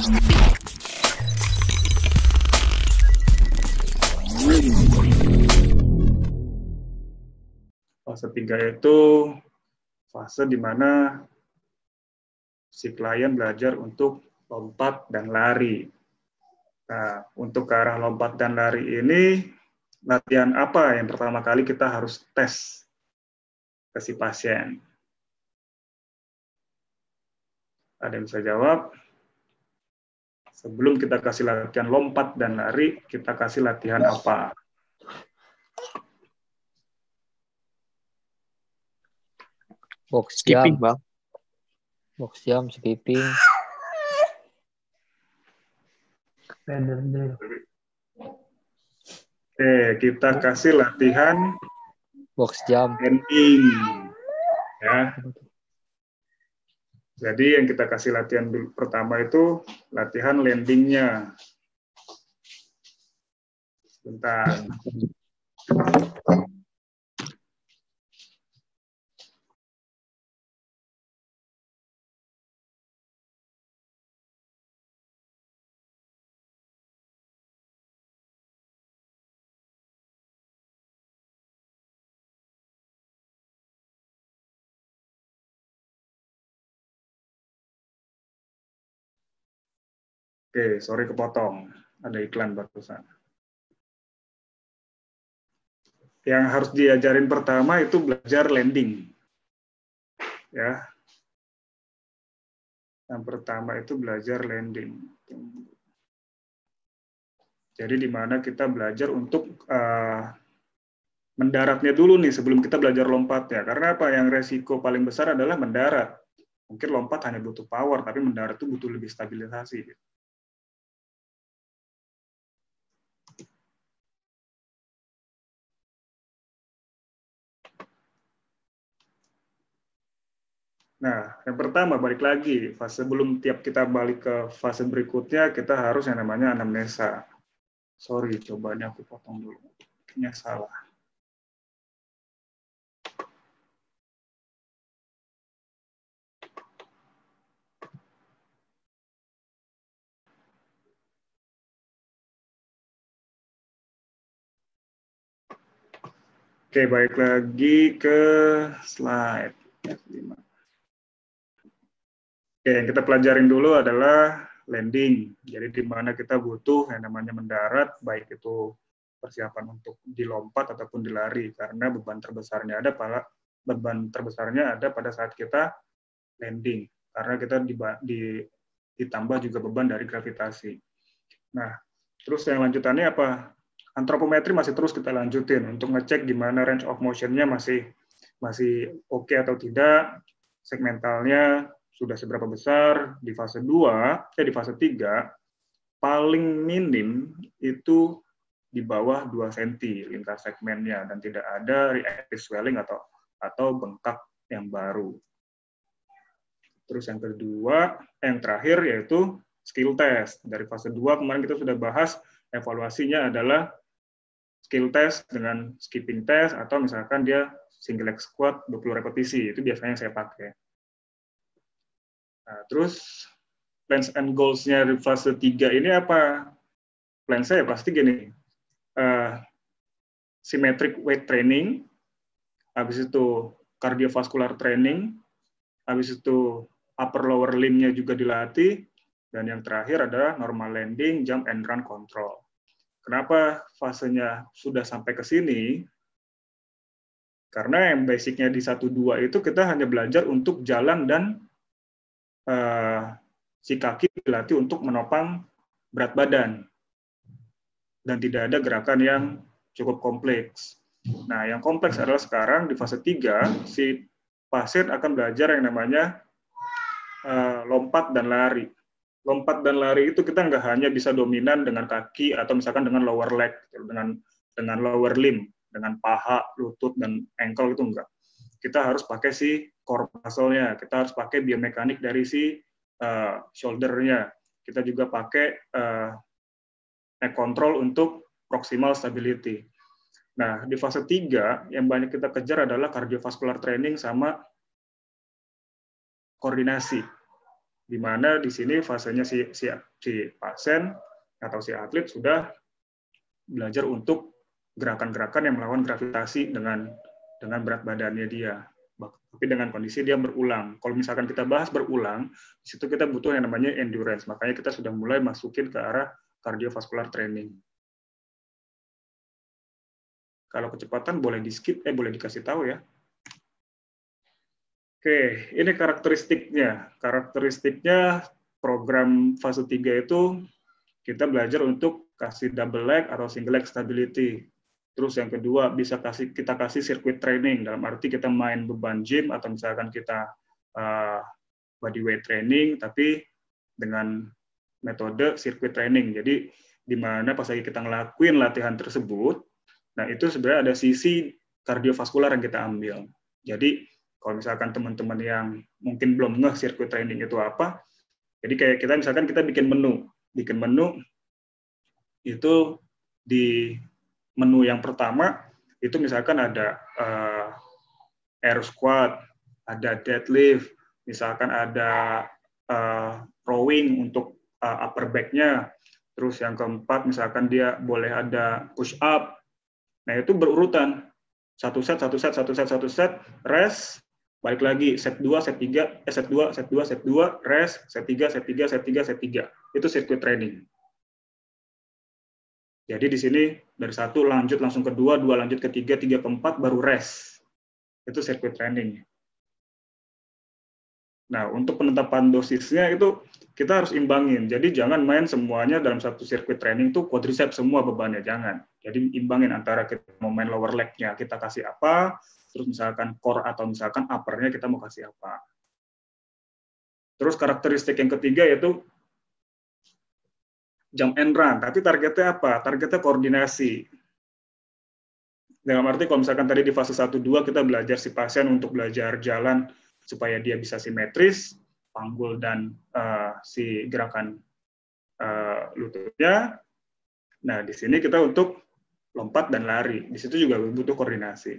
Fase 3 itu fase di mana si klien belajar untuk lompat dan lari. Nah, untuk ke arah lompat dan lari ini, latihan apa yang pertama kali kita harus tes ke si pasien? Ada yang bisa jawab? Sebelum kita kasih latihan lompat dan lari, kita kasih latihan apa? Box Skipping, jump. Bang. Box jump, skipping. Oke, kita kasih latihan Box jump. landing. Ya. Jadi yang kita kasih latihan pertama itu latihan landingnya. Sebentar. Oke, sorry kepotong. Ada iklan barusan. Yang harus diajarin pertama itu belajar landing. Ya. Yang pertama itu belajar landing. Jadi di mana kita belajar untuk mendaratnya dulu nih sebelum kita belajar lompatnya. Karena apa? Yang resiko paling besar adalah mendarat. Mungkin lompat hanya butuh power, tapi mendarat itu butuh lebih stabilisasi. Nah, yang pertama balik lagi, fase sebelum tiap kita balik ke fase berikutnya, kita harus yang namanya anamnesa. Sorry, coba ini aku potong dulu. Kayaknya salah. Oke, balik lagi ke slide. Oke, yang kita pelajarin dulu adalah landing. Jadi di mana kita butuh yang namanya mendarat, baik itu persiapan untuk dilompat ataupun dilari, karena beban terbesarnya ada pada saat kita landing, karena kita ditambah juga beban dari gravitasi. Nah, terus yang lanjutannya apa? Antropometri masih terus kita lanjutin untuk ngecek gimana range of motion-nya masih oke atau tidak, segmentalnya sudah seberapa besar. Di fase 2, di fase 3, paling minim itu di bawah 2 cm lintas segmennya, dan tidak ada reactive swelling atau bengkak yang baru. Terus yang kedua, yang terakhir yaitu skill test. Dari fase 2 kemarin kita sudah bahas, evaluasinya adalah skill test dengan skipping test, atau misalkan dia single leg squat 20 repetisi, itu biasanya saya pakai. Nah, terus plans and goals-nya di fase 3 ini apa? Plan saya pasti gini, symmetric weight training, habis itu cardiovascular training, habis itu upper lower limb-nya juga dilatih, dan yang terakhir adalah normal landing, jump and run control. Kenapa fasenya sudah sampai ke sini? Karena yang basicnya di 1-2 itu kita hanya belajar untuk jalan dan si kaki dilatih untuk menopang berat badan. Dan tidak ada gerakan yang cukup kompleks. Nah, yang kompleks adalah sekarang di fase 3, si pasien akan belajar yang namanya lompat dan lari. Lompat dan lari itu kita nggak hanya bisa dominan dengan kaki atau misalkan dengan lower leg, dengan lower limb, dengan paha, lutut, dan ankle itu enggak. Kita harus pakai si core muscle-nya, kita harus pakai biomekanik dari si shoulder-nya. Kita juga pakai neck control untuk proximal stability. Nah, di fase 3 yang banyak kita kejar adalah cardiovascular training sama koordinasi. di mana di sini fasenya si pasien atau si atlet sudah belajar untuk gerakan-gerakan yang melawan gravitasi dengan berat badannya dia, tapi dengan kondisi dia berulang. Kalau misalkan kita bahas berulang, di situ kita butuh yang namanya endurance. Makanya kita sudah mulai masukin ke arah cardiovascular training. Kalau kecepatan boleh di skip, boleh dikasih tahu ya. Oke, ini karakteristiknya. Karakteristiknya program fase 3 itu kita belajar untuk kasih double leg atau single leg stability. Terus yang kedua kita kasih circuit training, dalam arti kita main beban gym atau misalkan kita body weight training tapi dengan metode circuit training. Jadi di mana pas lagi kita ngelakuin latihan tersebut, nah itu sebenarnya ada sisi kardiovaskular yang kita ambil. Jadi kalau misalkan teman-teman yang mungkin belum ngeh circuit training itu apa, jadi kayak kita misalkan kita bikin menu itu di menu yang pertama itu misalkan ada air squat, ada deadlift, misalkan ada rowing untuk upper back-nya, terus yang keempat misalkan dia boleh ada push up. Nah itu berurutan, satu set, rest, balik lagi set 2, set 3, set 2, rest, set 3, set 3. Itu circuit training. Jadi di sini dari 1 lanjut langsung ke 2, 2 lanjut ke 3, 3 ke 4 baru rest. Itu circuit training. Nah, untuk penetapan dosisnya itu kita harus imbangin. Jadi jangan main semuanya dalam satu circuit training itu quadriceps semua bebannya, jangan. Jadi imbangin antara kita mau main lower leg-nya kita kasih apa, terus misalkan core atau misalkan upper-nya kita mau kasih apa. Terus karakteristik yang ketiga yaitu jump and run, tapi targetnya apa? Targetnya koordinasi. Dalam arti kalau misalkan tadi di fase 1-2 kita belajar si pasien untuk belajar jalan supaya dia bisa simetris, panggul dan si gerakan lututnya. Nah, di sini kita untuk lompat dan lari. Di situ juga butuh koordinasi.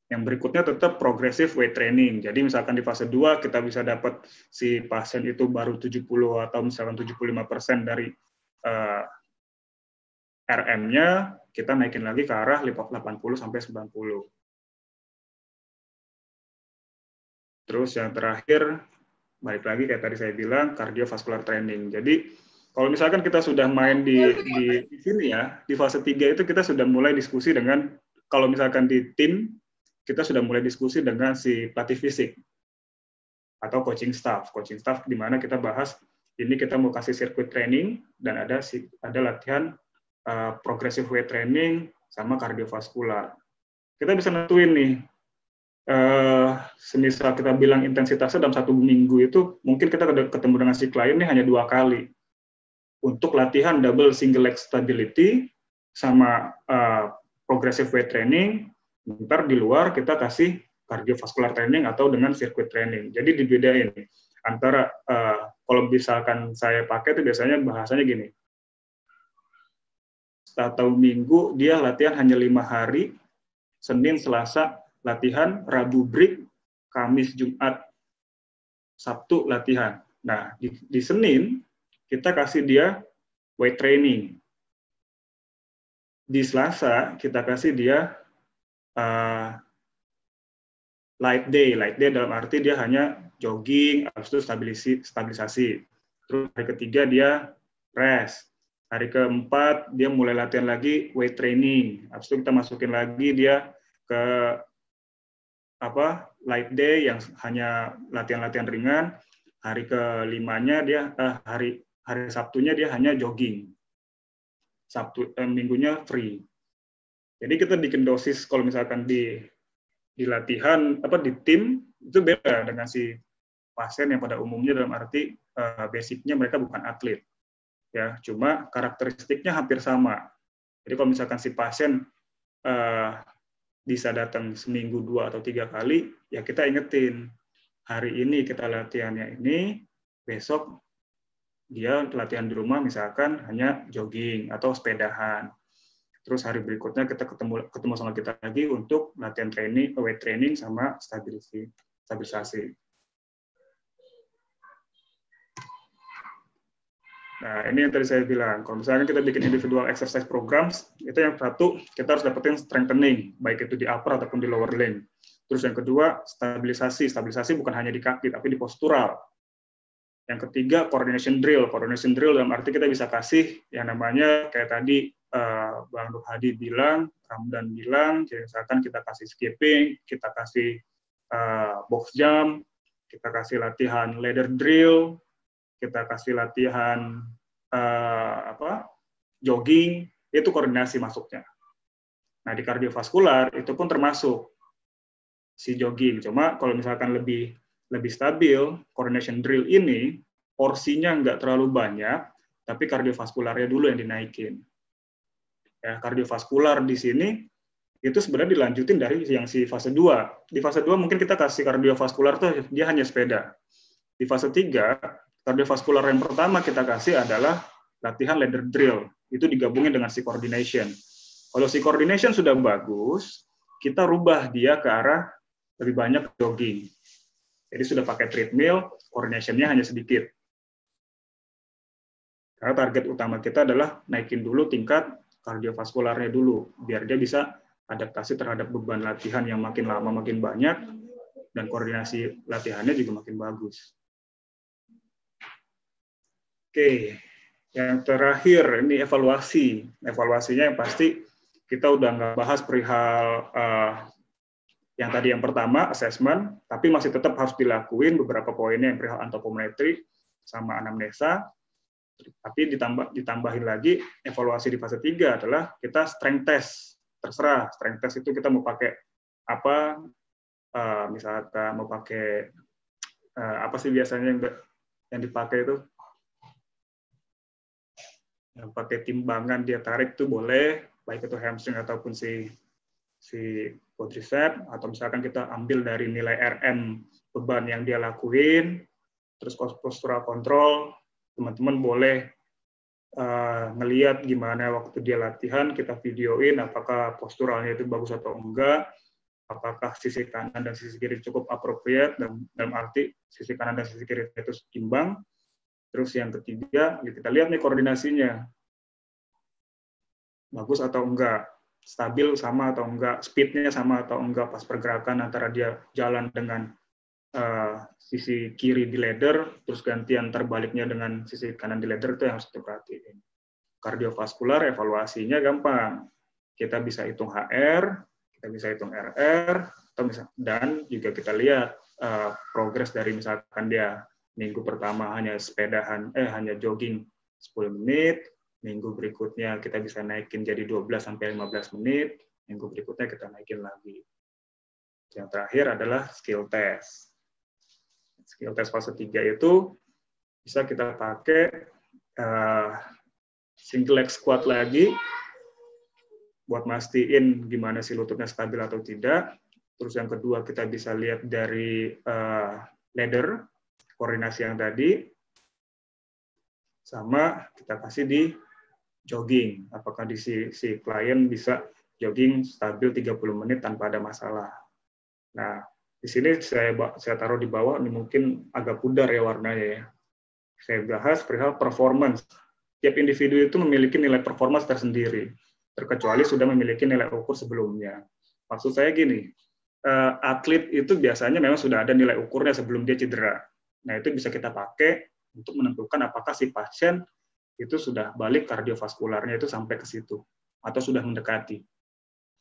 Yang berikutnya tetap progressive weight training. Jadi misalkan di fase 2 kita bisa dapat si pasien itu baru 70 atau misalkan 75% dari RM-nya, kita naikin lagi ke arah 80 sampai 90. Terus yang terakhir, balik lagi kayak tadi saya bilang, cardiovascular training. Jadi kalau misalkan kita sudah main di sini ya, di fase 3 itu kita sudah mulai diskusi dengan, kalau misalkan di tim, kita sudah mulai diskusi dengan si pelatih fisik atau coaching staff di mana kita bahas ini kita mau kasih circuit training dan ada latihan progressive weight training sama kardiovaskular. Kita bisa nentuin nih, semisal kita bilang intensitasnya dalam 1 minggu itu mungkin kita ketemu dengan si klien ini hanya 2 kali untuk latihan double single leg stability sama progressive weight training. Ntar di luar kita kasih cardiovascular training atau dengan circuit training. Jadi dibedain antara kalau misalkan saya pakai itu biasanya bahasanya gini. Atau minggu dia latihan hanya 5 hari, Senin, Selasa latihan, Rabu break, Kamis, Jumat, Sabtu latihan. Nah, di Senin kita kasih dia weight training. Di Selasa kita kasih dia light day dalam arti dia hanya jogging, habis itu stabilisasi. Terus hari ketiga dia rest. Hari keempat dia mulai latihan lagi weight training. Habis itu kita masukin lagi dia ke light day yang hanya latihan-latihan ringan. Hari kelimanya dia hari Sabtunya dia hanya jogging. Minggunya free. Jadi kita bikin dosis kalau misalkan di latihan di tim itu beda dengan si pasien yang pada umumnya dalam arti basicnya mereka bukan atlet ya, cuma karakteristiknya hampir sama. Jadi kalau misalkan si pasien bisa datang seminggu 2 atau 3 kali, ya kita ingetin hari ini kita latihannya ini, besok dia latihan di rumah misalkan hanya jogging atau sepedahan. Terus hari berikutnya kita ketemu sama kita lagi untuk latihan training, weight training sama stabilisasi. Nah, ini yang tadi saya bilang. Kalau misalnya kita bikin individual exercise programs, itu yang satu, kita harus dapetin strengthening, baik itu di upper ataupun di lower limb. Terus yang kedua, stabilisasi. Stabilisasi bukan hanya di kaki, tapi di postural. Yang ketiga, coordination drill. Coordination drill dalam arti kita bisa kasih yang namanya, kayak tadi Bang Nur Hadi bilang, Ramdan bilang, misalkan kita kasih skipping, kita kasih box jump, kita kasih latihan ladder drill, kita kasih latihan jogging, itu koordinasi masuknya. Nah, di kardiovaskular itu pun termasuk si jogging. Cuma kalau misalkan lebih stabil, coordination drill ini porsinya nggak terlalu banyak, tapi kardiovaskularnya dulu yang dinaikin. Ya, kardiovaskular di sini itu sebenarnya dilanjutin dari yang si fase 2. Di fase 2 mungkin kita kasih kardiovaskular tuh dia hanya sepeda. Di fase 3, kardiovaskular yang pertama kita kasih adalah latihan ladder drill. Itu digabungin dengan si coordination. Kalau si coordination sudah bagus, kita rubah dia ke arah lebih banyak jogging. Jadi sudah pakai treadmill, coordination-nya hanya sedikit. Karena target utama kita adalah naikin dulu tingkat kardiovaskularnya dulu, biar dia bisa adaptasi terhadap beban latihan yang makin lama makin banyak, dan koordinasi latihannya juga makin bagus. Oke, yang terakhir ini evaluasi. Evaluasinya yang pasti kita udah nggak bahas perihal yang tadi yang pertama, assessment, tapi masih tetap harus dilakuin beberapa poinnya yang perihal antropometri sama anamnesa. Tapi ditambahin lagi, evaluasi di fase 3 adalah kita strength test. Terserah, strength test itu kita mau pakai apa, misalkan mau pakai, apa sih biasanya yang dipakai itu? Yang pakai timbangan dia tarik itu boleh, baik itu hamstring ataupun si quadricep, atau misalkan kita ambil dari nilai RM beban yang dia lakuin, terus postural control, teman-teman boleh ngelihat gimana waktu dia latihan, kita videoin apakah posturalnya itu bagus atau enggak, apakah sisi kanan dan sisi kiri cukup appropriate, dalam arti sisi kanan dan sisi kiri itu seimbang. Terus yang ketiga, kita lihat nih koordinasinya, bagus atau enggak, stabil sama atau enggak, speednya sama atau enggak pas pergerakan antara dia jalan dengan sisi kiri di ladder, terus gantian terbaliknya dengan sisi kanan di ladder, itu yang harus diperhatiin. Kardiovaskular evaluasinya gampang, kita bisa hitung HR, kita bisa hitung RR, dan juga kita lihat progres dari misalkan dia minggu pertama hanya hanya jogging 10 menit, minggu berikutnya kita bisa naikin jadi 12-15 menit, minggu berikutnya kita naikin lagi. Yang terakhir adalah skill test. Skill test fase 3 itu bisa kita pakai single leg squat lagi, buat mastiin gimana si lututnya stabil atau tidak. Terus yang kedua kita bisa lihat dari ladder, koordinasi yang tadi, sama kita kasih di jogging. Apakah di si klien bisa jogging stabil 30 menit tanpa ada masalah. Nah, di sini saya taruh di bawah, ini mungkin agak pudar ya warnanya ya. Saya bahas perihal performance. Tiap individu itu memiliki nilai performance tersendiri, terkecuali sudah memiliki nilai ukur sebelumnya. Maksud saya gini, atlet itu biasanya memang sudah ada nilai ukurnya sebelum dia cedera. Nah, itu bisa kita pakai untuk menentukan apakah si pasien itu sudah balik kardiovaskularnya itu sampai ke situ, atau sudah mendekati.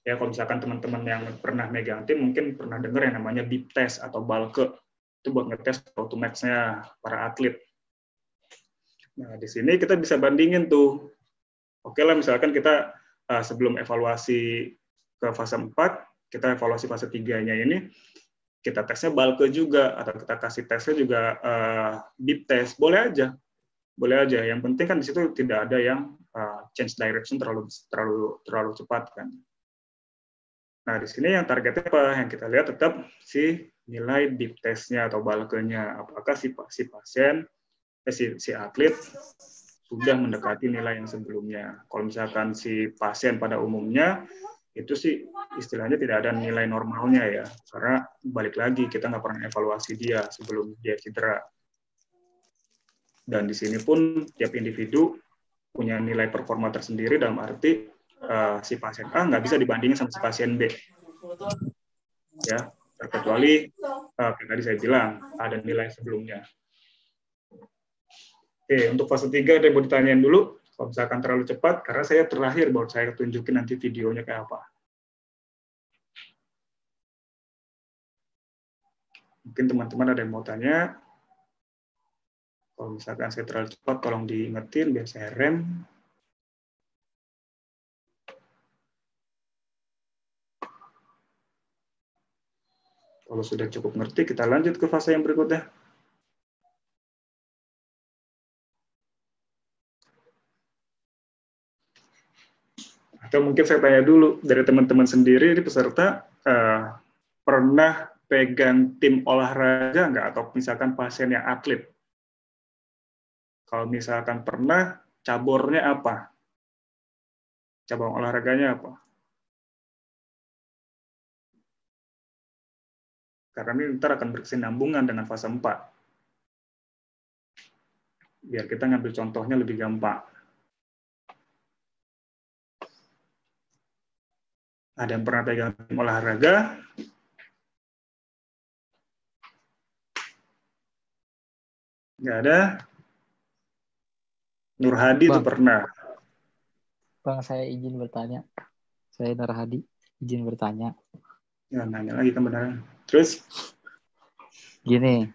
Ya, kalau misalkan teman-teman yang pernah megang tim, mungkin pernah dengar yang namanya beep test atau Balke. Itu buat ngetes automax-nya para atlet. Nah, di sini kita bisa bandingin tuh. Oke lah, misalkan kita sebelum evaluasi ke fase 4, kita evaluasi fase 3-nya ini, kita tesnya Balke juga, atau kita kasih tesnya juga beep test. Boleh aja. Yang penting kan di situ tidak ada yang change direction terlalu cepat kan. Nah, di sini yang targetnya apa? Yang kita lihat tetap si nilai deep test-nya atau Balke-nya. Apakah si atlet sudah mendekati nilai yang sebelumnya. Kalau misalkan si pasien pada umumnya, itu sih istilahnya tidak ada nilai normalnya ya. Karena balik lagi, kita nggak pernah evaluasi dia sebelum dia cedera. Dan di sini pun tiap individu punya nilai performa tersendiri dalam arti si pasien A nggak bisa dibandingin sama si pasien B. Ya, terkecuali tadi saya bilang ada nilai sebelumnya. Oke, untuk fase 3 ada yang mau ditanyain dulu. Kalau misalkan terlalu cepat, karena saya terakhir baru saya tunjukin nanti videonya kayak apa. Mungkin teman-teman ada yang mau tanya. Kalau misalkan saya terlalu cepat, tolong diingetin biar saya rem. Kalau sudah cukup ngerti, kita lanjut ke fase yang berikutnya. Atau mungkin saya tanya dulu, dari teman-teman sendiri, ini peserta pernah pegang tim olahraga nggak? Atau misalkan pasien yang atlet? Kalau misalkan pernah, cabornya apa? Cabang olahraganya apa? Karena ini ntar akan berkesinambungan dengan fase 4. Biar kita ngambil contohnya lebih gampang. Ada yang pernah pegang tim olahraga? Nggak ada? Nur Hadi itu pernah. Bang, saya izin bertanya. Saya Nur Hadi, izin bertanya. Ya, nanya lagi kan beneran. Terus? Gini,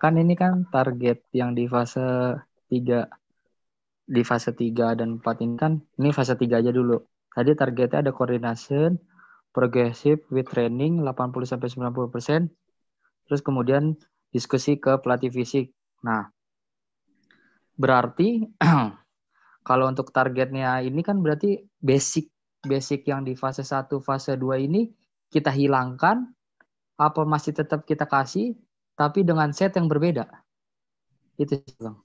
kan ini kan target yang di fase 3. Di fase 3 dan 4 ini kan, ini fase 3 aja dulu. Tadi targetnya ada coordination, progressive with training 80-90%, terus kemudian diskusi ke pelatih fisik. Nah, berarti kalau untuk targetnya ini kan berarti basic yang di fase 1, fase 2 ini kita hilangkan, apa masih tetap kita kasih, tapi dengan set yang berbeda? Itu sih, Bang.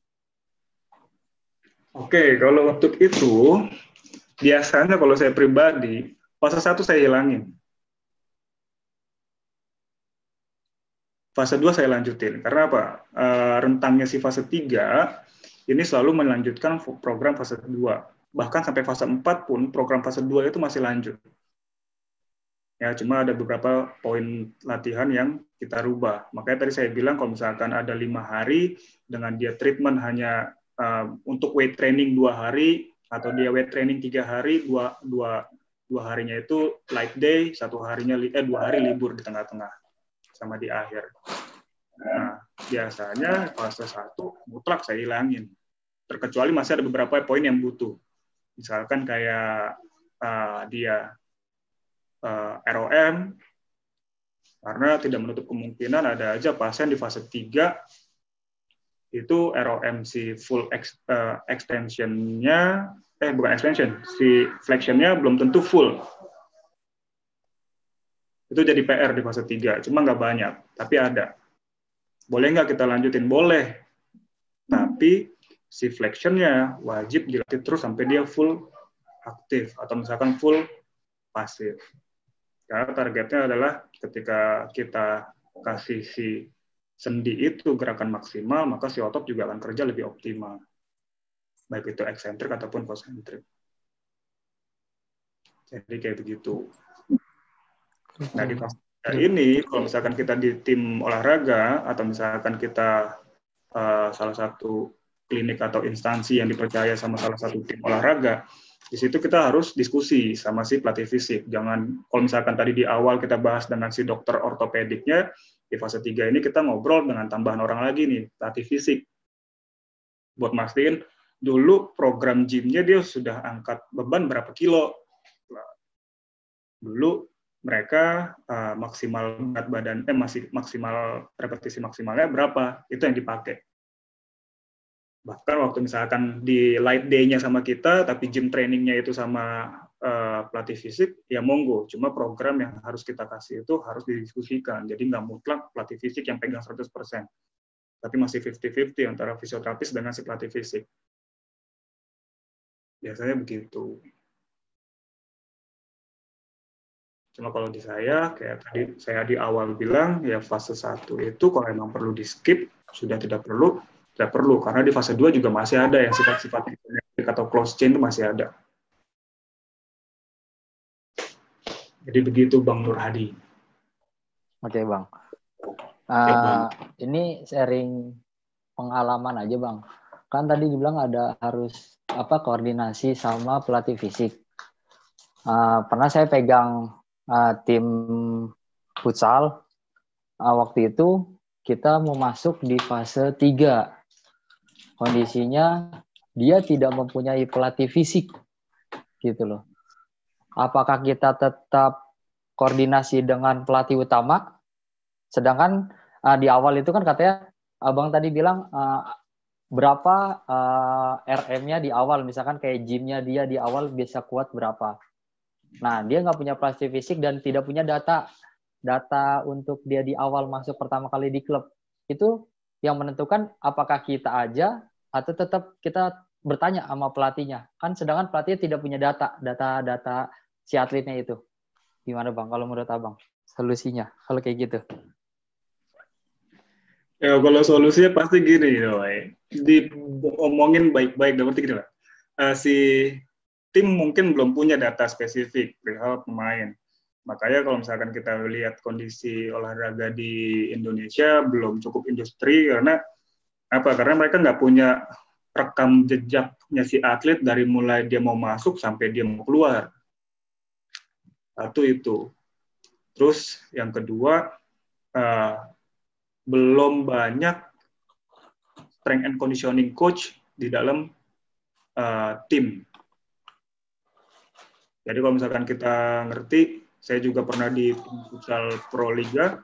Oke, kalau untuk itu, biasanya kalau saya pribadi, fase 1 saya hilangin. Fase 2 saya lanjutin. Karena apa? Rentangnya si fase 3, ini selalu melanjutkan program fase 2. Bahkan sampai fase 4 pun, program fase 2 itu masih lanjut. Ya, cuma ada beberapa poin latihan yang kita rubah. Makanya tadi saya bilang kalau misalkan ada 5 hari, dengan dia treatment hanya untuk weight training 2 hari, atau dia weight training 3 hari, 2 harinya itu light day, 2 hari libur di tengah-tengah, sama di akhir. Nah, biasanya fase 1 mutlak saya hilangin. Terkecuali masih ada beberapa poin yang butuh. Misalkan kayak dia ROM, karena tidak menutup kemungkinan ada aja pasien di fase 3 itu ROM si full extension-nya, bukan extension, si flexion-nya belum tentu full. Itu jadi PR di fase 3, cuma nggak banyak, tapi ada. Boleh nggak kita lanjutin? Boleh. Tapi si flexion-nya wajib dilatih terus sampai dia full aktif, atau misalkan full pasif. Karena targetnya adalah ketika kita kasih si sendi itu gerakan maksimal, maka si otot juga akan kerja lebih optimal. Baik itu eksentrik ataupun konsentrik. Jadi kayak begitu. Nah, di fase ini, kalau misalkan kita di tim olahraga, atau misalkan kita salah satu klinik atau instansi yang dipercaya sama salah satu tim olahraga, di situ kita harus diskusi sama si pelatih fisik. Jangan, kalau misalkan tadi di awal kita bahas dengan si dokter ortopediknya, di fase 3 ini kita ngobrol dengan tambahan orang lagi nih, pelatih fisik. Buat mastiin, dulu program gymnya dia sudah angkat beban berapa kilo. Dulu mereka maksimal berat badan, masih maksimal repetisi maksimalnya berapa, itu yang dipakai. Bahkan waktu misalkan di light day-nya sama kita, tapi gym training-nya itu sama pelatih fisik, ya monggo. Cuma program yang harus kita kasih itu harus didiskusikan. Jadi nggak mutlak pelatih fisik yang pegang 100%. Tapi masih 50-50 antara fisioterapis dengan si pelatih fisik. Biasanya begitu. Cuma kalau di saya, kayak tadi saya di awal bilang, ya fase 1 itu kalau memang perlu di-skip, sudah tidak perlu, Tidak perlu, karena di fase 2 juga masih ada yang sifat-sifat atau close chain itu masih ada. Jadi begitu Bang Nur Hadi. Oke, Bang. Oke, Bang. Ini sharing pengalaman aja, Bang. Kan tadi dibilang ada harus koordinasi sama pelatih fisik. Pernah saya pegang tim futsal. Waktu itu kita mau masuk di fase 3. Kondisinya dia tidak mempunyai pelatih fisik gitu loh. Apakah kita tetap koordinasi dengan pelatih utama? Sedangkan di awal itu kan katanya Abang tadi bilang berapa RM-nya di awal, misalkan kayak gym-nya dia di awal bisa kuat berapa. Nah, dia nggak punya pelatih fisik dan tidak punya data untuk dia di awal masuk pertama kali di klub. Itu yang menentukan apakah kita aja atau tetap kita bertanya sama pelatihnya. Kan sedangkan pelatihnya tidak punya data si atletnya itu. Gimana Bang kalau menurut Abang solusinya kalau kayak gitu? Ya, kalau solusinya pasti gini, diomongin baik-baik, berarti gini lah. Si tim mungkin belum punya data spesifik perihal pemain. Makanya kalau misalkan kita lihat kondisi olahraga di Indonesia belum cukup industri karena apa? Karena mereka nggak punya rekam jejaknya si atlet dari mulai dia mau masuk sampai dia mau keluar. Satu itu. Terus yang kedua, belum banyak strength and conditioning coach di dalam tim. Jadi kalau misalkan kita ngerti, saya juga pernah di futsal Pro Liga,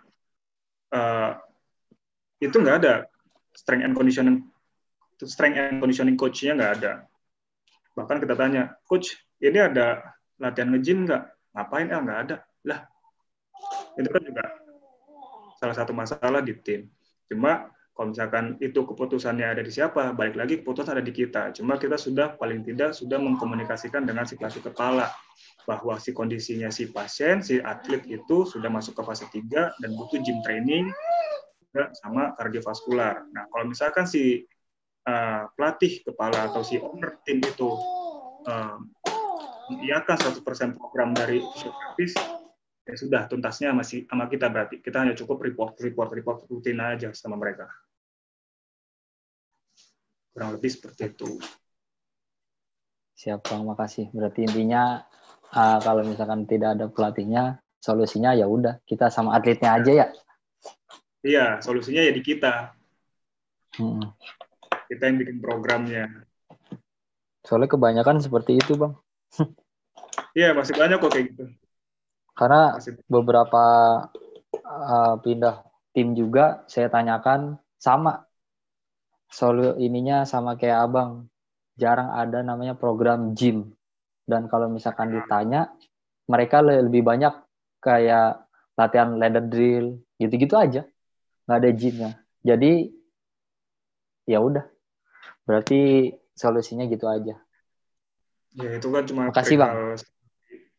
itu nggak ada strength and conditioning coach-nya nggak ada. Bahkan kita tanya, coach, ini ada latihan nge-gym nggak? Ngapain? Nggak ada. Lah, itu kan juga salah satu masalah di tim. Cuma kalau misalkan itu keputusannya ada di siapa, balik lagi keputusan ada di kita. Cuma kita sudah paling tidak sudah mengkomunikasikan dengan si pelatih kepala bahwa si kondisinya si pasien, si atlet itu sudah masuk ke fase 3 dan butuh gym training sama kardiovaskular. Nah, kalau misalkan si pelatih kepala atau si owner tim itu mengiyakan 100% program dari fisioterapis, ya sudah tuntasnya masih sama kita, berarti kita hanya cukup report rutin aja sama mereka. Kurang lebih seperti itu. Siap Bang, makasih. Berarti intinya kalau misalkan tidak ada pelatihnya, solusinya ya udah kita sama atletnya aja ya. Iya, solusinya ya di kita. Kita yang bikin programnya. Soalnya kebanyakan seperti itu Bang. Iya, masih banyak kok kayak gitu. Karena beberapa pindah tim juga saya tanyakan sama ininya sama kayak Abang, jarang ada namanya program gym. Dan kalau misalkan ditanya, mereka lebih banyak kayak latihan ladder drill, gitu-gitu aja, nggak ada gymnya. Jadi ya udah, berarti solusinya gitu aja. Ya itu kan cuma makasih Bang.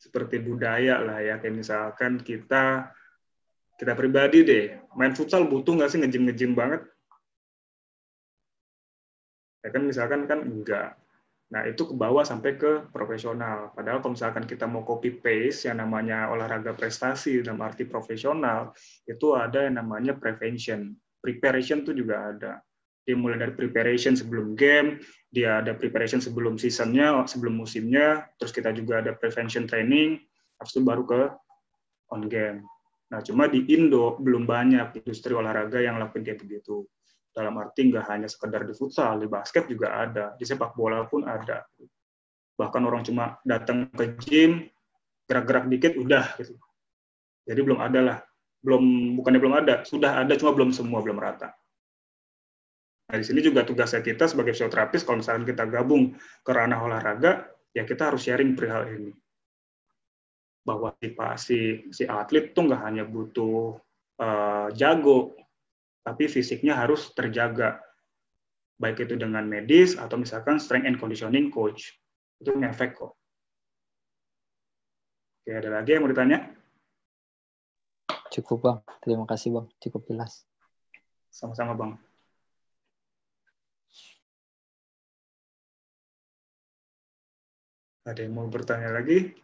Seperti budaya lah ya, kayak misalkan kita pribadi deh, main futsal butuh nggak sih nge-gym banget? Ya kan misalkan kan enggak. Nah itu ke bawah sampai ke profesional. Padahal kalau misalkan kita mau copy paste yang namanya olahraga prestasi dalam arti profesional, itu ada yang namanya prevention. Preparation itu juga ada. Dia mulai dari preparation sebelum game, dia ada preparation sebelum seasonnya, sebelum musimnya, terus kita juga ada prevention training, habis itu baru ke on game. Nah, cuma di Indo belum banyak industri olahraga yang lakuin kayak begitu. Dalam arti nggak hanya sekedar di futsal, di basket juga ada, di sepak bola pun ada. Bahkan orang cuma datang ke gym, gerak-gerak dikit, udah gitu. Jadi belum ada lah. Bukannya belum ada, sudah ada, cuma belum semua, belum rata. Nah, di sini juga tugasnya kita sebagai fisioterapis, kalau misalnya kita gabung ke ranah olahraga, ya kita harus sharing perihal ini. Bahwa si atlet tuh nggak hanya butuh jago, tapi fisiknya harus terjaga. Baik itu dengan medis, atau misalkan strength and conditioning coach. Itu ngefek kok. Oke, ada lagi yang mau ditanya? Cukup Bang, terima kasih Bang, cukup jelas. Sama-sama Bang. Ada yang mau bertanya lagi?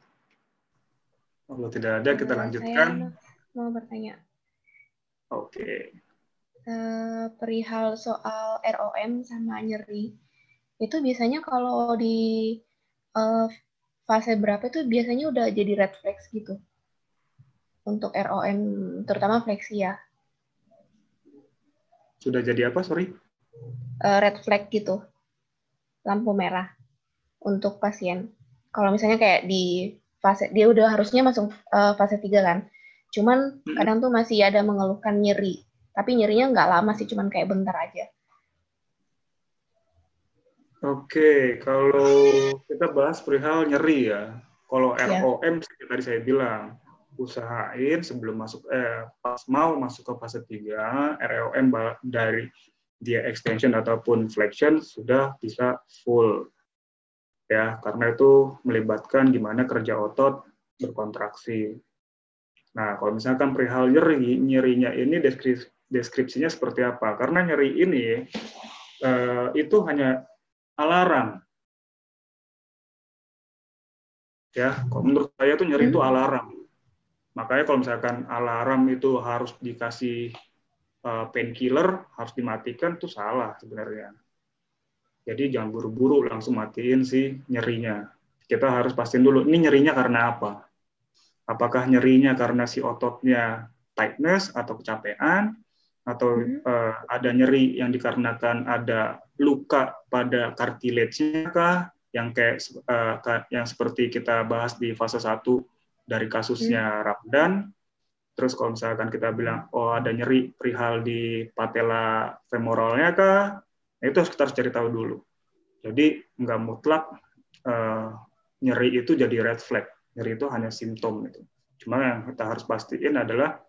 Kalau tidak ada, kita lanjutkan. Saya mau bertanya. Oke. Perihal soal ROM sama nyeri, itu biasanya kalau di fase berapa itu biasanya udah jadi red flags gitu untuk ROM, terutama fleksi ya. Sudah jadi apa, sorry? Red flag gitu, lampu merah untuk pasien. Kalau misalnya kayak di fase, dia udah harusnya masuk fase 3 kan, cuman kadang tuh masih ada mengeluhkan nyeri, tapi nyerinya nggak lama sih, cuman kayak bentar aja. Oke, kalau kita bahas perihal nyeri ya. Kalau ROM, tadi saya bilang, usahain sebelum masuk, pas mau masuk ke fase 3, ROM dari dia extension ataupun flexion sudah bisa full. Ya, karena itu melibatkan gimana kerja otot berkontraksi. Nah, kalau misalkan perihal nyeri, nyerinya ini deskripsinya seperti apa? Karena nyeri ini itu hanya alarm. Ya, kalau menurut saya tuh nyeri itu alarm. Makanya kalau misalkan alarm itu harus dikasih painkiller, harus dimatikan, itu salah sebenarnya. Jadi jangan buru-buru langsung matiin si nyerinya. Kita harus pastiin dulu, ini nyerinya karena apa? Apakah nyerinya karena si ototnya tightness atau kecapean, atau ada nyeri yang dikarenakan ada luka pada cartilage-nya kah, yang kayak yang seperti kita bahas di fase 1 dari kasusnya Rabdan. Terus kalau misalkan kita bilang, oh ada nyeri perihal di patella femoralnya kah, nah, itu kita harus cari tahu dulu. Jadi nggak mutlak nyeri itu jadi red flag. Nyeri itu hanya simptom. Gitu. Cuma yang kita harus pastiin adalah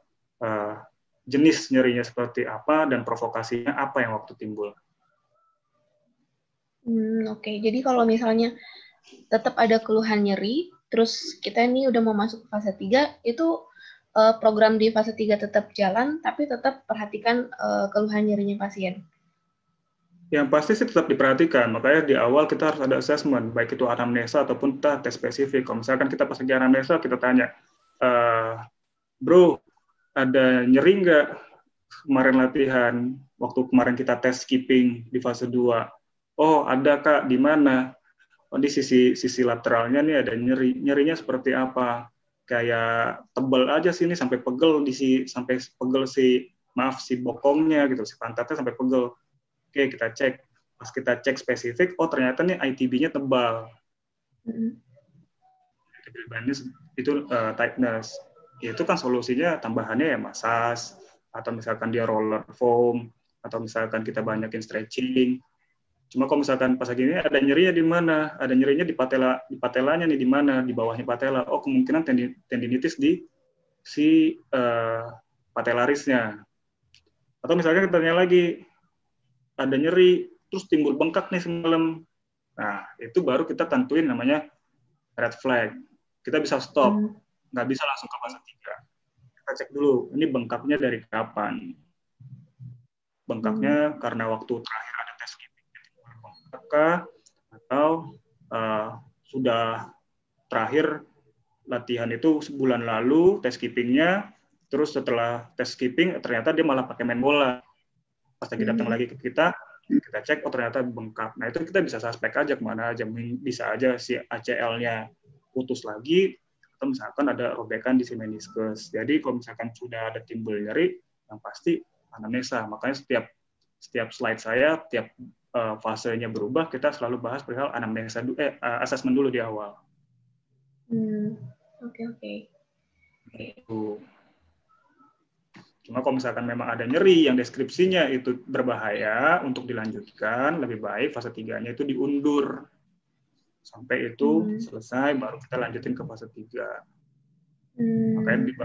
jenis nyerinya seperti apa dan provokasinya apa yang waktu timbul. Oke. Jadi kalau misalnya tetap ada keluhan nyeri, terus kita ini udah mau masuk ke fase 3, itu program di fase 3 tetap jalan, tapi tetap perhatikan keluhan nyerinya pasien. Yang pasti sih tetap diperhatikan, makanya di awal kita harus ada assessment, baik itu anamnesa ataupun tes spesifik. Kalau misalkan kita pas lagi anamnesa, kita tanya, bro, ada nyeri nggak kemarin latihan, waktu kemarin kita tes skipping di fase 2? Oh, ada Kak, di mana? Oh, di sisi lateralnya nih ada nyeri. Nyerinya seperti apa? Kayak tebal aja sini sampai pegel sampai pegel si bokongnya gitu, si pantatnya sampai pegel. Oke, kita cek. Pas kita cek spesifik, oh ternyata nih ITB-nya tebal. Itu tightness. Ya, itu kan solusinya tambahannya ya masas, atau misalkan dia roller foam, atau misalkan kita banyakin stretching. Cuma kalau misalkan pas lagi ini ada nyerinya di mana? Ada nyerinya di patelanya nih di mana? Di bawahnya patella. Oh, kemungkinan tendinitis di si patellarisnya. Atau misalkan kita tanya lagi, ada nyeri, terus timbul bengkak nih semalam. Nah, itu baru kita tentuin namanya red flag. Kita bisa stop, nggak bisa langsung ke fase 3. Kita cek dulu, ini bengkaknya dari kapan? Bengkaknya karena waktu terakhir ada tes skipping, bengkak, atau sudah terakhir latihan itu sebulan lalu, tes skippingnya, terus setelah tes skipping, ternyata dia malah pakai main bola. Pas lagi datang lagi ke kita cek, oh ternyata bengkak. Nah itu kita bisa suspek aja kemana aja, bisa aja si ACL-nya putus lagi, atau misalkan ada robekan di si meniskus. Jadi kalau misalkan sudah ada timbul nyeri, yang pasti anamnesa. Makanya setiap slide saya, tiap fasenya berubah, kita selalu bahas perihal anamnesa, assessment dulu di awal. Oke. Cuma kalau misalkan memang ada nyeri yang deskripsinya itu berbahaya untuk dilanjutkan, lebih baik fase 3-nya itu diundur. Sampai itu selesai, baru kita lanjutin ke fase 3. Makanya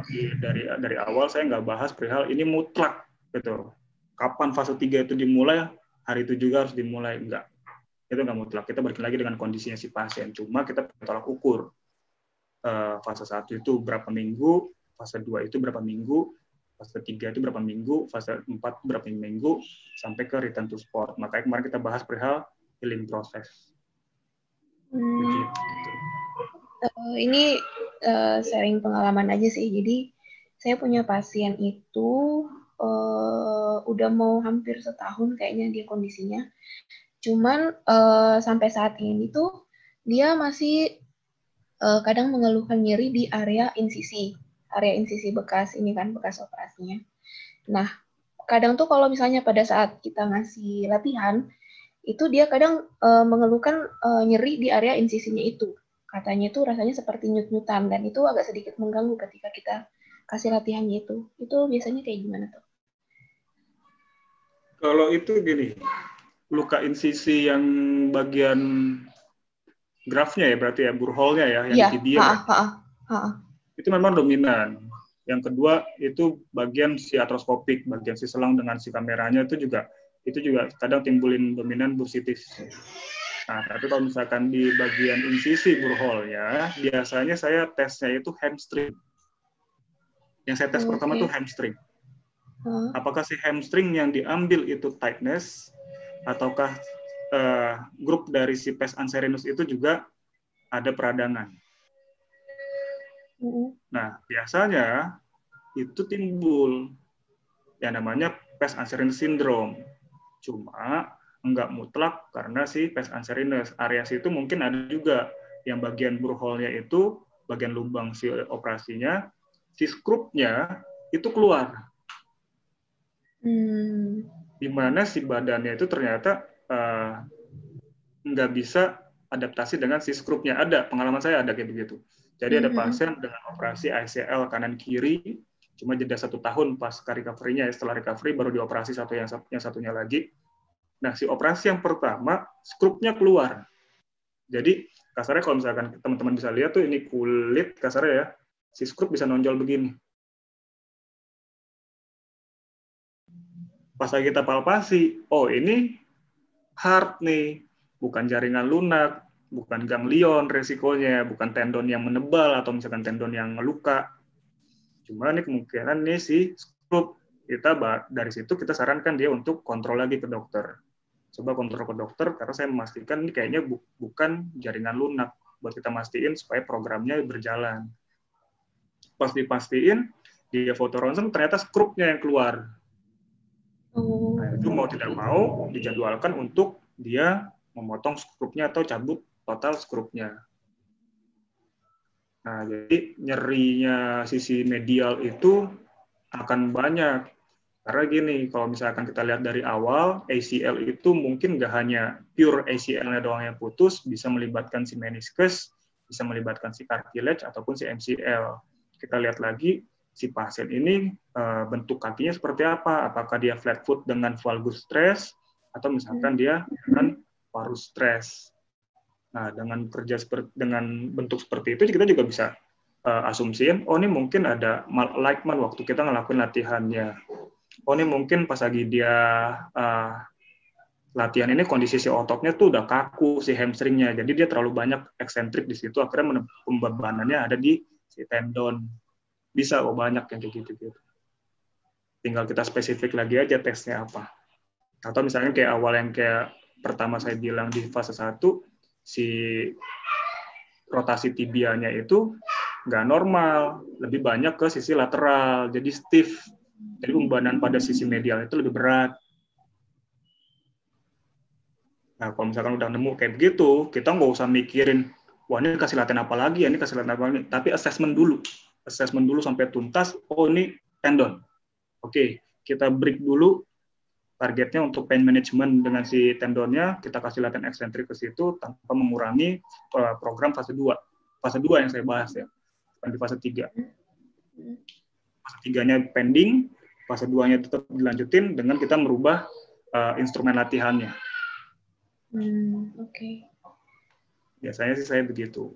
dari awal saya nggak bahas perihal ini mutlak. Gitu. Kapan fase 3 itu dimulai, hari itu juga harus dimulai. Enggak. Itu nggak mutlak. Kita balik lagi dengan kondisinya si pasien. Cuma kita tolak ukur. Fase 1 itu berapa minggu, fase 2 itu berapa minggu, fase 3 itu berapa minggu, fase 4 berapa minggu, sampai ke return to sport. Makanya kemarin kita bahas perihal healing process. Begitu. Ini sharing pengalaman aja sih. Jadi saya punya pasien itu udah mau hampir setahun kayaknya dia kondisinya. Cuman sampai saat ini tuh dia masih kadang mengeluhkan nyeri di area insisi bekas ini kan, bekas operasinya. Nah, kadang tuh kalau misalnya pada saat kita ngasih latihan, itu dia kadang mengeluhkan nyeri di area insisinya itu. Katanya itu rasanya seperti nyut-nyutan, dan itu agak sedikit mengganggu ketika kita kasih latihannya itu. Itu biasanya kayak gimana tuh? Kalau itu gini, luka insisi yang bagian grafnya ya berarti ya, burholnya ya, yang Iya, di tibia. Itu memang dominan. Yang kedua itu bagian si artroskopik, bagian si selang dengan si kameranya itu juga kadang timbulin dominan bursitis. Nah, tapi kalau misalkan di bagian insisi burhol ya, biasanya saya tesnya itu hamstring. Yang saya tes pertama itu hamstring. Apakah si hamstring yang diambil itu tightness, ataukah grup dari si pes anserinus itu juga ada peradangan. Nah, biasanya itu timbul yang namanya pes anserinus syndrome. Cuma enggak mutlak karena si pes anserinus. Areas itu mungkin ada juga yang bagian burholnya itu, bagian lubang si operasinya, si skrupnya itu keluar. Di mana si badannya itu ternyata nggak bisa adaptasi dengan si skrupnya. Ada, pengalaman saya ada kayak begitu. Jadi ada pasien dengan operasi ACL kanan kiri, cuma jeda 1 tahun pas recovery-nya, setelah recovery baru dioperasi yang satunya lagi. Nah, si operasi yang pertama, skrupnya keluar. Jadi, kasarnya kalau misalkan teman-teman bisa lihat tuh, ini kulit kasarnya ya, si skrup bisa nonjol begini. Pas lagi kita palpasi, oh ini heart nih, bukan jaringan lunak, bukan ganglion resikonya, bukan tendon yang menebal atau misalkan tendon yang meluka. Cuma ini kemungkinan nih si skrup. Dari situ kita sarankan dia untuk kontrol lagi ke dokter. Coba kontrol ke dokter karena saya memastikan ini kayaknya bukan jaringan lunak, buat kita mastiin supaya programnya berjalan. Pas dipastiin, dia foto ronsen ternyata skrupnya yang keluar. Nah, itu mau tidak mau dijadwalkan untuk dia memotong skrupnya atau cabut total skrupnya. Nah, jadi nyerinya sisi medial itu akan banyak. Karena gini, kalau misalkan kita lihat dari awal, ACL itu mungkin nggak hanya pure ACL-nya doang yang putus, bisa melibatkan si meniscus, bisa melibatkan si cartilage, ataupun si MCL. Kita lihat lagi, si pasien ini bentuk kakinya seperti apa? Apakah dia flat foot dengan valgus stress, atau misalkan dia dengan varus stress. Nah, dengan bentuk seperti itu, kita juga bisa asumsiin, oh ini mungkin ada malalignment waktu kita ngelakuin latihannya. Oh ini mungkin pas lagi dia latihan ini kondisi si ototnya tuh udah kaku si hamstringnya, jadi dia terlalu banyak eksentrik di situ, akhirnya pembebanannya ada di si tendon. Bisa banyak yang kayak gitu. Tinggal kita spesifik lagi aja tesnya apa. Atau misalnya kayak awal yang kayak pertama saya bilang di fase 1, si rotasi tibianya itu nggak normal, lebih banyak ke sisi lateral, jadi stiff. Jadi pembebanan pada sisi medial itu lebih berat. Nah, kalau misalkan udah nemu kayak begitu, kita nggak usah mikirin, wah ini kasih latihan apa lagi ya, ini kasih latihan apa lagi. Tapi assessment dulu sampai tuntas, oh ini tendon. Oke, kita break dulu targetnya untuk pain management dengan si tendonnya, kita kasih latihan eksentrik ke situ tanpa mengurangi program fase 2. Fase 2 yang saya bahas ya, bukan di fase 3. Fase 3-nya pending, fase 2-nya tetap dilanjutin dengan kita merubah instrumen latihannya. Oke. Biasanya sih saya begitu.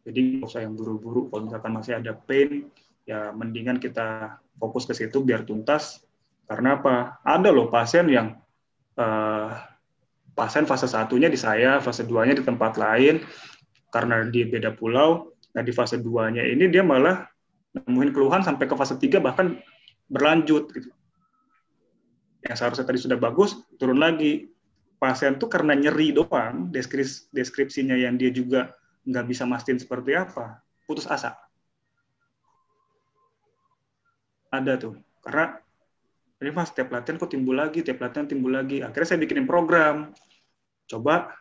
Jadi nggak usah yang buru-buru, kalau misalkan masih ada pain, ya mendingan kita fokus ke situ biar tuntas. Karena apa? Ada loh pasien yang pasien fase 1-nya di saya, fase 2-nya di tempat lain, karena di beda pulau. Nah di fase 2-nya ini dia malah nemuin keluhan sampai ke fase 3 bahkan berlanjut gitu. Yang seharusnya tadi sudah bagus, turun lagi. Pasien tuh karena nyeri doang, deskripsinya yang dia juga nggak bisa mastiin seperti apa, putus asa. Ada tuh, karena ini mas setiap latihan kok timbul lagi, tiap latihan timbul lagi. Akhirnya saya bikinin program, coba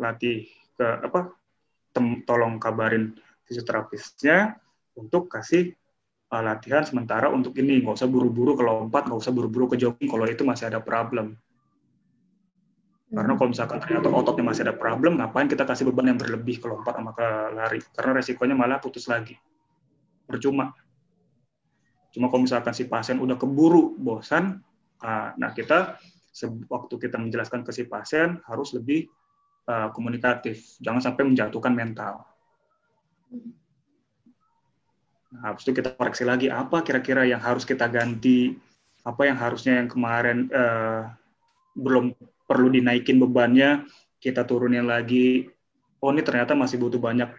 latih ke tolong kabarin fisioterapisnya untuk kasih latihan sementara untuk ini, nggak usah buru-buru ke lompat, nggak usah buru-buru ke jogging kalau itu masih ada problem. Karena kalau misalkan ternyata ototnya masih ada problem, ngapain kita kasih beban yang berlebih ke lompat sama ke lari? Karena resikonya malah putus lagi. Percuma. Cuma kalau misalkan si pasien udah keburu, bosan, nah kita waktu kita menjelaskan ke si pasien harus lebih komunikatif. Jangan sampai menjatuhkan mental. Nah, habis itu kita koreksi lagi apa kira-kira yang harus kita ganti, apa yang harusnya yang kemarin belum perlu dinaikin bebannya, kita turunin lagi. Oh, ini ternyata masih butuh banyak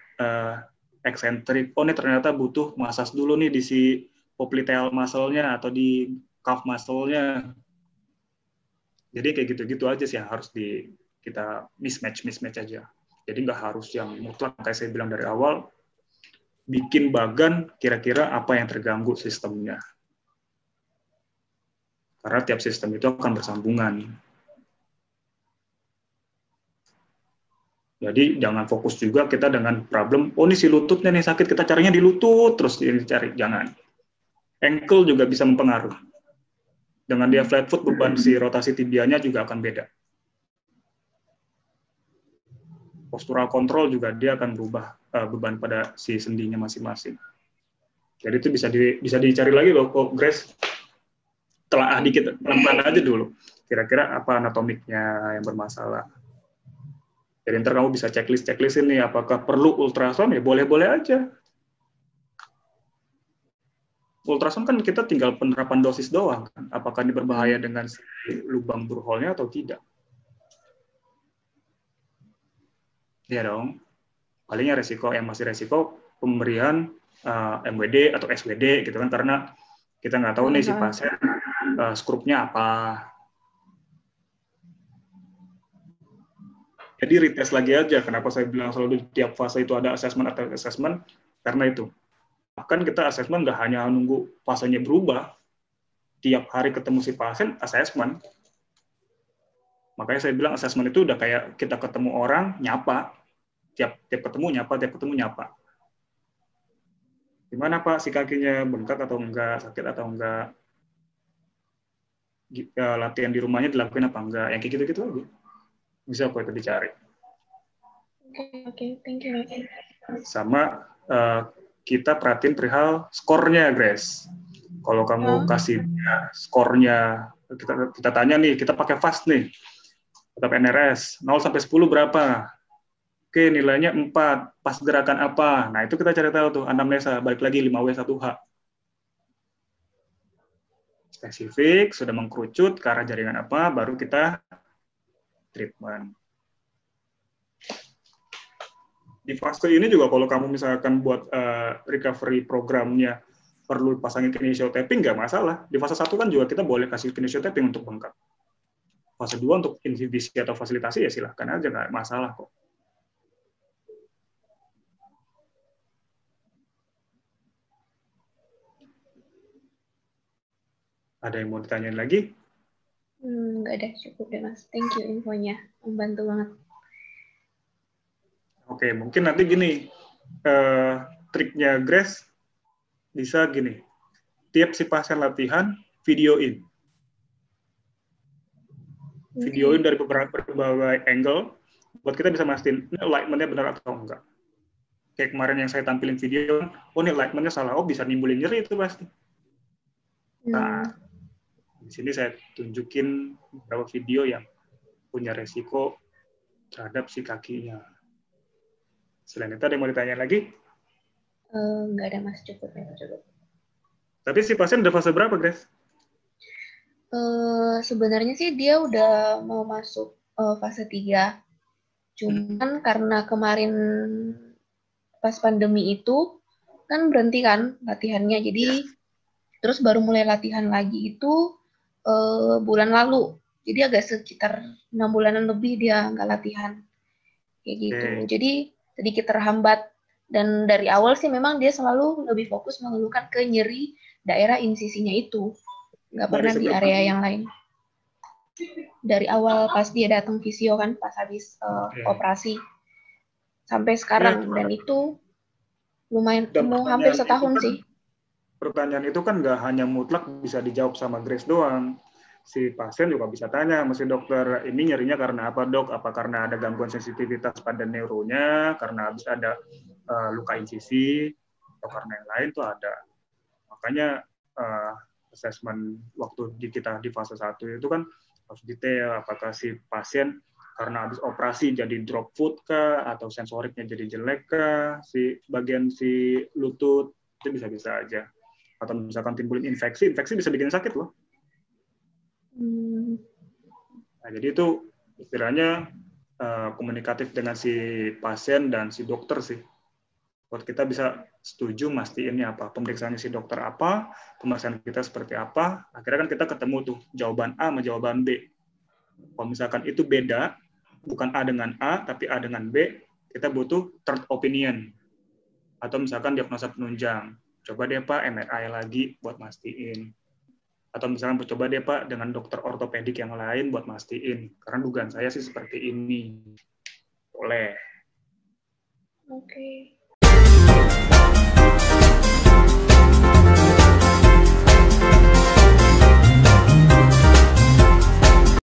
eksentrik. Oh, ini ternyata butuh massage dulu nih di si popliteal muscle-nya atau di calf muscle-nya. Jadi kayak gitu-gitu aja sih yang harus kita mismatch aja. Jadi nggak harus yang mutlak kayak saya bilang dari awal, bikin bagan kira-kira apa yang terganggu sistemnya. Karena tiap sistem itu akan bersambungan. Jadi jangan fokus juga kita dengan problem, oh ini si lututnya nih sakit, kita carinya di lutut, terus dicari. Jangan. Ankle juga bisa mempengaruhi. Dengan dia flat foot, beban si rotasi tibianya juga akan beda. Postural control juga dia akan berubah beban pada si sendinya masing-masing. Jadi itu bisa dicari lagi loh, kok Grace. Telah dikit, pelan-pelan aja dulu. Kira-kira apa anatomiknya yang bermasalah. Jadi ntar kamu bisa checklist ini, apakah perlu ultrasound, ya boleh-boleh aja. Ultrasound kan kita tinggal penerapan dosis doang, kan? Apakah ini berbahaya dengan lubang burholnya atau tidak? Ya dong. Palingnya masih resiko pemberian MWD atau SWD gitu kan, karena kita nggak tahu nih si pasien skrupnya apa. Jadi retest lagi aja. Kenapa saya bilang selalu di tiap fase itu ada assessment, karena itu. Bahkan kita assessment nggak hanya nunggu fasenya berubah, tiap hari ketemu si pasien, assessment. Makanya saya bilang assessment itu udah kayak kita ketemu orang, nyapa. Tiap ketemu nyapa. Gimana Pak, si kakinya bengkak atau enggak, sakit atau enggak, latihan di rumahnya dilakuin apa enggak, yang kayak gitu-gitu aja. Bisa kok itu dicari. Oke, thank you. Sama kita perhatiin perihal skornya, Grace. Kalau kamu kasih skornya, kita tanya nih, kita pakai FAST nih, tetap NRS, 0 sampai 10 berapa? Oke, nilainya 4, pas gerakan apa? Nah, itu kita cari tahu tuh, anamnesa, balik lagi 5W1H. Spesifik, sudah mengkerucut ke arah jaringan apa, baru kita treatment. Di fase ini juga kalau kamu misalkan buat recovery programnya perlu pasangin kinesiotaping, nggak masalah. Di fase 1 kan juga kita boleh kasih kinesiotaping untuk bengkak. Fase 2 untuk inhibisi atau fasilitasi ya silahkan aja, nggak masalah kok. Ada yang mau ditanyain lagi? Nggak ada, cukup deh Mas. Thank you infonya, membantu banget. Oke, mungkin nanti gini, triknya Grace bisa gini, tiap si pasien latihan, videoin dari berbagai angle, buat kita bisa mastiin ini alignment-nya benar atau enggak. Kayak kemarin yang saya tampilin video, oh ini alignment-nya salah, oh bisa nimbulin nyeri itu pasti. Nah, di sini saya tunjukin beberapa video yang punya resiko terhadap si kakinya. Selain itu ada yang mau ditanya lagi? Nggak ada Mas, cukup. Tapi si pasien udah fase berapa, Grace? Sebenarnya sih dia udah mau masuk fase 3. Cuman karena kemarin pas pandemi itu kan berhenti kan latihannya, jadi terus baru mulai latihan lagi itu bulan lalu. Jadi agak sekitar 6 bulanan lebih dia nggak latihan. Kayak gitu. Jadi sedikit terhambat. Dan dari awal sih memang dia selalu lebih fokus mengeluhkan ke nyeri daerah insisinya itu, nggak pernah di area yang lain. Dari awal pas dia datang visio kan, pas habis operasi sampai sekarang, dan itu lumayan hampir setahun sih. Pertanyaan itu kan nggak hanya mutlak bisa dijawab sama Grace doang. Si pasien juga bisa tanya, mesti dokter, ini nyerinya karena apa dok? Apa karena ada gangguan sensitivitas pada neuronya, karena habis ada luka insisi, atau karena yang lain tuh ada. Makanya assessment waktu kita di fase 1 itu kan harus detail, apakah si pasien karena habis operasi jadi drop foot kah, atau sensoriknya jadi jelek kah, si bagian si lutut, itu bisa-bisa aja. Atau misalkan timbulin infeksi bisa bikin sakit loh. Nah, jadi itu istilahnya komunikatif dengan si pasien dan si dokter sih. Buat kita bisa setuju mastiinnya apa, pemeriksaannya si dokter apa, pemeriksaan kita seperti apa, akhirnya kan kita ketemu tuh jawaban A sama jawaban B. Kalau misalkan itu beda, bukan A dengan A, tapi A dengan B, kita butuh third opinion. Atau misalkan diagnosa penunjang. Coba deh Pak MRI lagi buat mastiin. Atau misalkan coba deh Pak dengan dokter ortopedik yang lain buat mastiin. Karena dugaan saya sih seperti ini. Boleh. Oke.